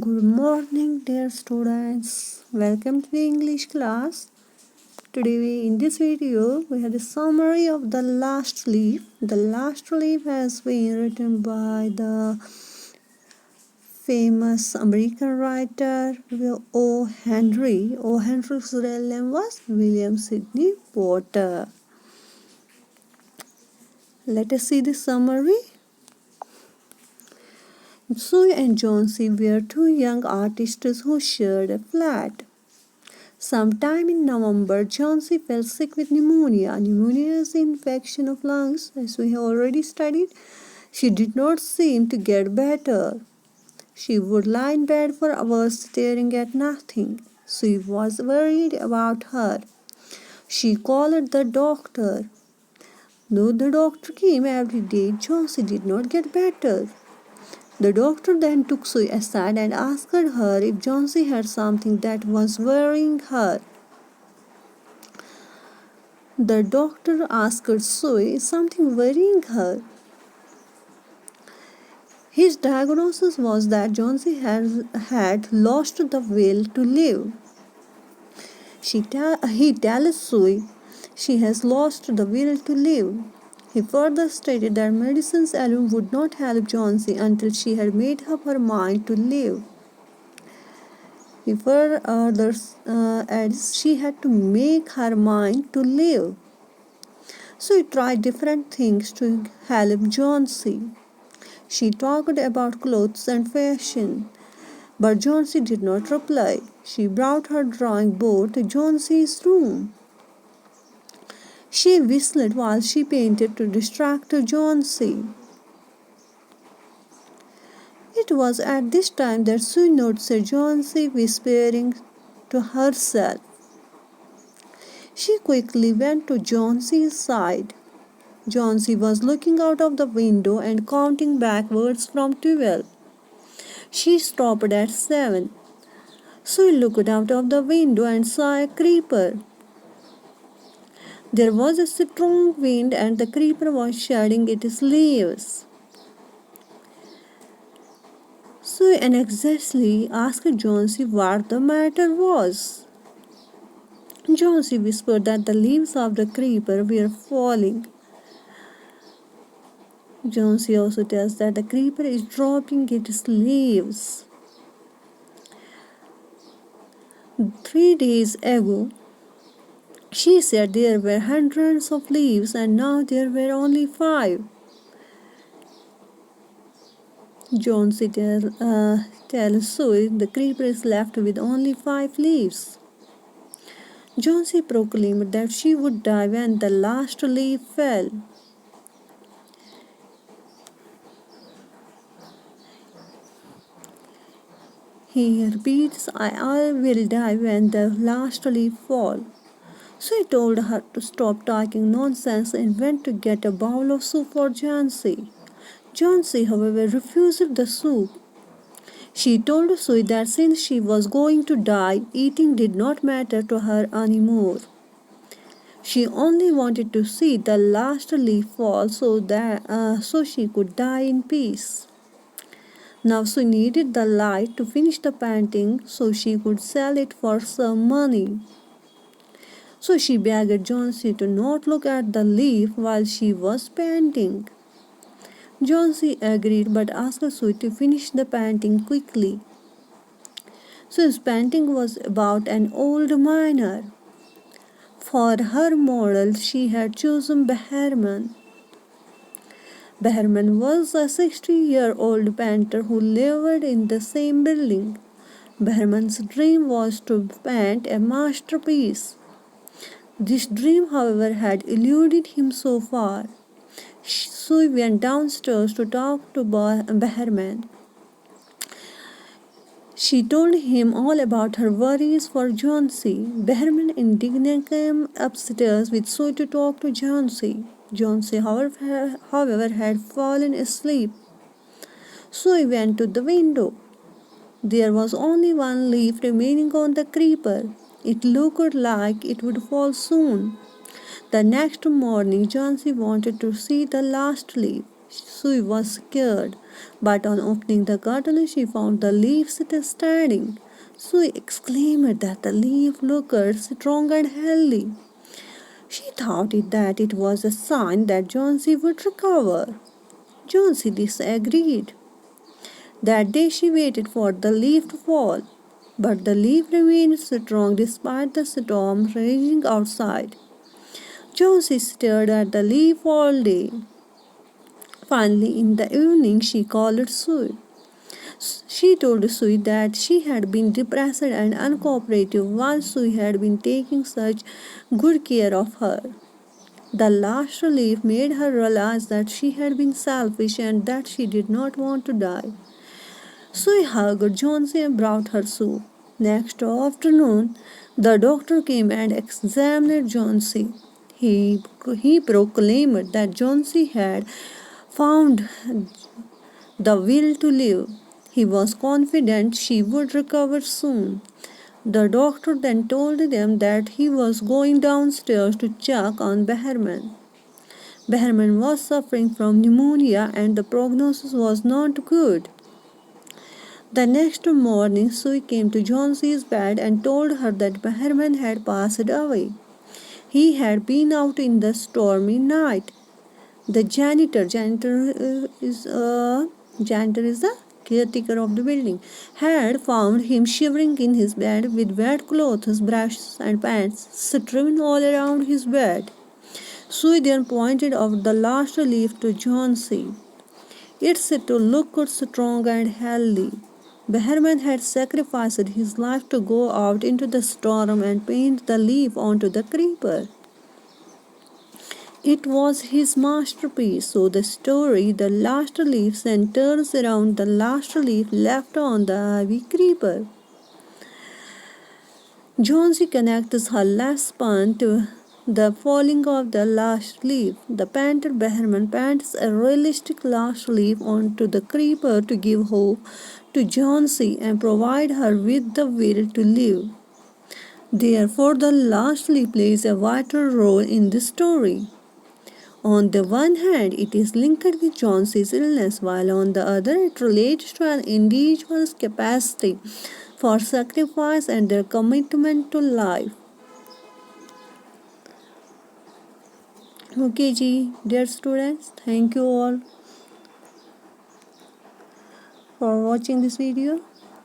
Good morning, dear students. Welcome to the English class. Today, in this video, we have the summary of The Last Leaf. The Last Leaf has been written by the famous American writer O. Henry. O. Henry's real name was William Sidney Porter. Let us see the summary. Zoe and Johnsy were two young artists who shared a flat. Sometime in November, Johnsy fell sick with pneumonia. Pneumonia is the infection of lungs, as we have already studied. She did not seem to get better. She would lie in bed for hours staring at nothing. She was worried about her. She called the doctor. Though the doctor came every day, Johnsy did not get better. The doctor then took Zoe aside and asked her if Johnsy had something that was worrying her. The doctor asked Zoe, is something worrying her? His diagnosis was that Johnsy had lost the will to live. He tells Zoe she has lost the will to live. He further stated that medicines alone would not help Johnsy until she had made up her mind to live. He further adds she had to make her mind to live. So he tried different things to help Johnsy. She talked about clothes and fashion, but Johnsy did not reply. She brought her drawing board to Johnsy's room. She whistled while she painted to distract Johnsy. It was at this time that she noticed Johnsy whispering to herself. She quickly went to Johnsy's side. Johnsy was looking out of the window and counting backwards from 12. She stopped at 7. She looked out of the window and saw a creeper. There was a strong wind and the creeper was shedding its leaves. She anxiously asked Johnsy what the matter was. Johnsy whispered that the leaves of the creeper were falling. Johnsy also tells that the creeper is dropping its leaves. 3 days ago, she said there were hundreds of leaves and now there were only 5. Johnsy tells Zoe the creeper is left with only 5 leaves. Johnsy proclaimed that she would die when the last leaf fell. He repeats, I will die when the last leaf falls. So he told her to stop talking nonsense and went to get a bowl of soup for Johnsy. Johnsy, however, refused the soup. She told Zoe that since she was going to die, eating did not matter to her anymore. She only wanted to see the last leaf fall so she could die in peace. Now she needed the light to finish the painting so she could sell it for some money. So she begged Johnsy to not look at the leaf while she was painting. Johnsy agreed but asked Zoe to finish the painting quickly. So his painting was about an old miner. For her model, she had chosen Behrman. Behrman was a 60-year-old painter who lived in the same building. Behrman's dream was to paint a masterpiece. This dream, however, had eluded him so far. So he went downstairs to talk to Behrman. She told him all about her worries for Johnsy. Behrman indignantly came upstairs with Zoe to talk to Johnsy. Johnsy, however, had fallen asleep. So he went to the window. There was only one leaf remaining on the creeper. It looked like it would fall soon. The next morning, Johnsy wanted to see the last leaf. Sue was scared, but on opening the curtain, she found the leaf still standing. Sue exclaimed that the leaf looked strong and healthy. She thought that it was a sign that Jonesy would recover. Jonesy disagreed. That day she waited for the leaf to fall, but the leaf remained strong despite the storm raging outside. Jonesy stared at the leaf all day. Finally, in the evening, she called Sue. She told Sue that she had been depressed and uncooperative while Sue had been taking such good care of her. The last relief made her realize that she had been selfish and that she did not want to die. Sue hugged Jonesy and brought her soup. Next afternoon, the doctor came and examined Jonesy. He proclaimed that Jonesy had found the will to live. He was confident she would recover soon. The doctor then told them that he was going downstairs to check on Behrman. Behrman was suffering from pneumonia and the prognosis was not good. The next morning, Sue came to Jonesy's bed and told her that Behrman had passed away. He had been out in the stormy night. The janitor is the caretaker of the building, had found him shivering in his bed with wet clothes, brushes, and pants strewn all around his bed. Sue then pointed out the last leaf to Jonesy. It said to look strong and healthy. Behrman had sacrificed his life to go out into the storm and paint the leaf onto the creeper. It was his masterpiece, so the story, The Last Leaf, centers around the last leaf left on the ivy creeper. Jonesy connects her last pun to the falling of the last leaf. The painter Behrman paints a realistic last leaf onto the creeper to give hope to Jonesy and provide her with the will to live. Therefore, the last leaf plays a vital role in the story. On the one hand, it is linked with Jonesy's illness, while on the other, it relates to an individual's capacity for sacrifice and their commitment to life. Okay, dear students, thank you all for watching this video.